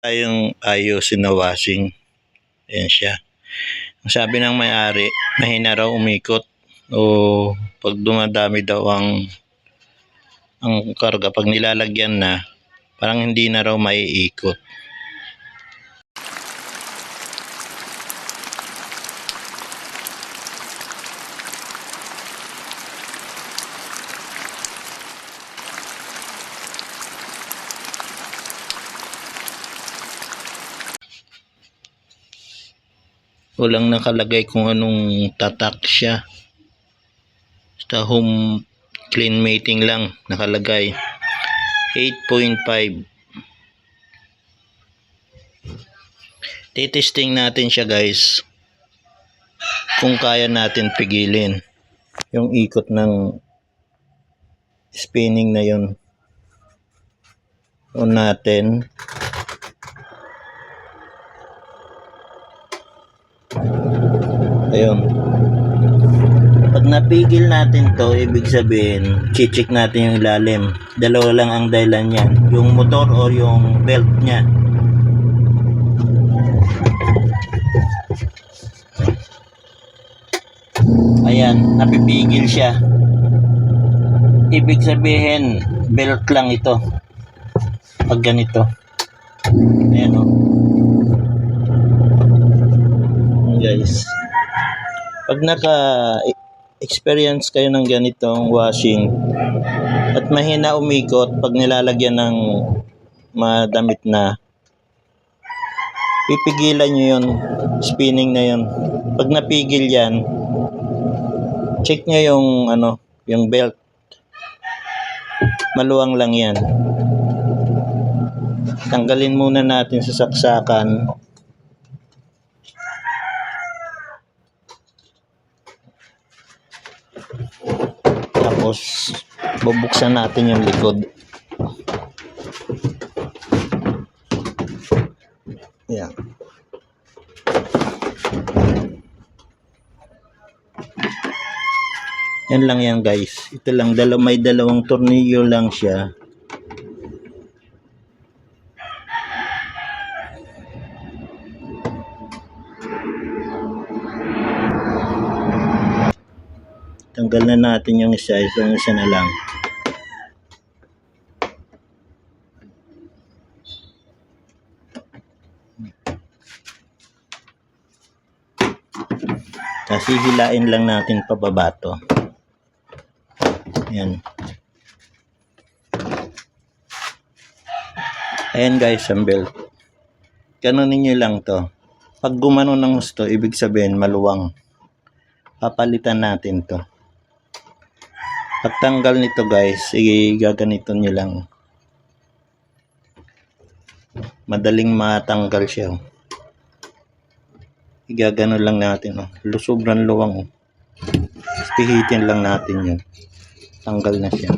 Tayong ayusin na washing. Ayan siya. Ang sabi ng may-ari, mahina raw umikot o pag dumadami daw ang karga, pag nilalagyan na, parang hindi na raw maiikot. Walang nakalagay kung anong tatak siya. Basta home clean mating lang nakalagay. 8.5. Titesting natin siya guys. Kung kaya natin pigilin yung ikot ng spinning na yun. On natin. Ayun. Pag napigil natin to, ibig sabihin, check natin yung ilalim. Dalawa lang ang dahilan niya. Yung motor o yung belt niya. Ayan, napipigil siya. Ibig sabihin, belt lang ito. Pag ganito. Ayan o. Guys, pag naka-experience kayo ng ganitong washing at mahina umikot pag nilalagyan ng madamit na, pipigilan nyo yun, spinning na yun. Pag napigil yan, check nyo yung yung belt, maluwang lang yan. Tanggalin muna natin sa saksakan. Tapos bubuksan natin yung likod. Yan. Yan lang yan guys. Ito lang, may dalawang tornilyo lang siya. Tanggal na natin yung isa, itong isa na lang. Tapos hihilain lang natin pababa to. Ayan. Ayan guys, ang belt. Ganunin nyo lang to. Pag gumano ng gusto, ibig sabihin maluwang. Papalitan natin to. Pagtanggal nito guys, gaganito nyo lang. Madaling matanggal siya. Igagano lang natin. Sobrang luwang. Pihitin lang natin yun. Tanggal na siya.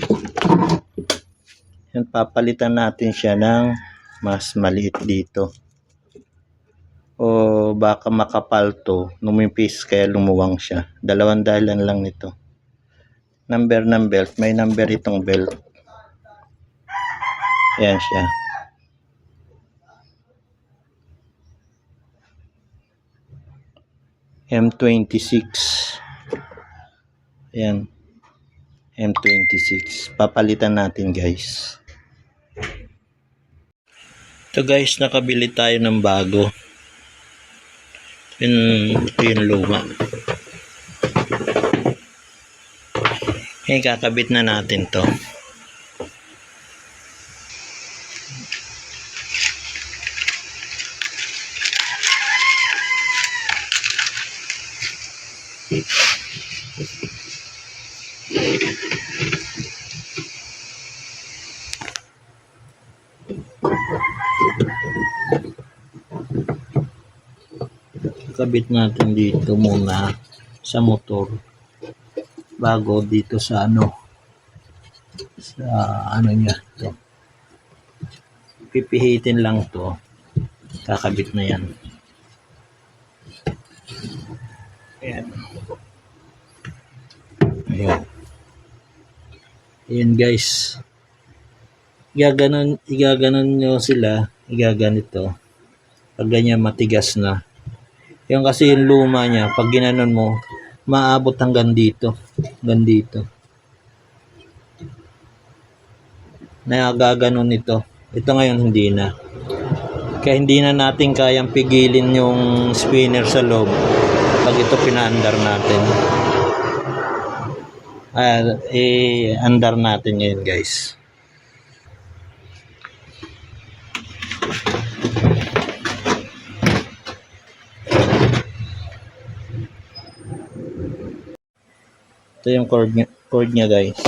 Yan, papalitan natin siya ng mas maliit dito. O baka makapal to, numipis kaya lumuwang siya. Dalawang dahilan lang nito. Number ng belt, may number itong belt. Ayan siya. M26. Ayan. M26. Papalitan natin guys. Ito guys, nakabili tayo ng bago. Ito yung luma. Okay, kakabit na natin to. Kabit natin dito muna sa motor bago dito sa niya to. Pipihitin lang to, kakabit na yan. Ayan. Ayan guys, igaganon nyo sila Igaganito. Pag ganyan matigas na. Yung kasi yung luma niya, pag ginanon mo, maabot hanggang dito. Hanggang dito. Nagaganon ito. Ito ngayon hindi na. Kaya hindi na natin kayang pigilin yung spinner sa loob pag ito pinaandar natin. Andar natin ngayon guys. Ito yung cord niya guys.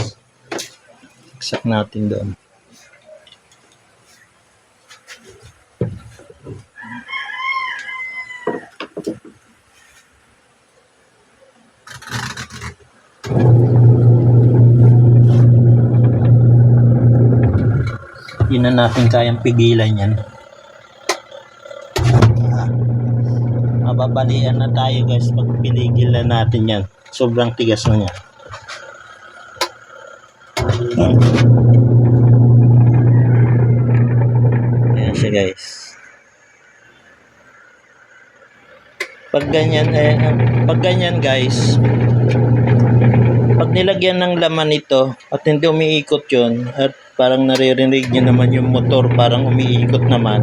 Saksak natin doon. Hindi na natin kayang pigilan yan. Mababalian na tayo guys pag pinigil na natin yan. Sobrang tigas na niya. Ayan siya guys. Pag ganyan guys, pag nilagyan ng laman ito at hindi umiikot yun at parang naririnig nyo naman yung motor parang umiikot naman,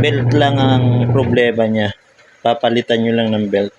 belt lang ang problema niya. Papalitan nyo lang ng belt.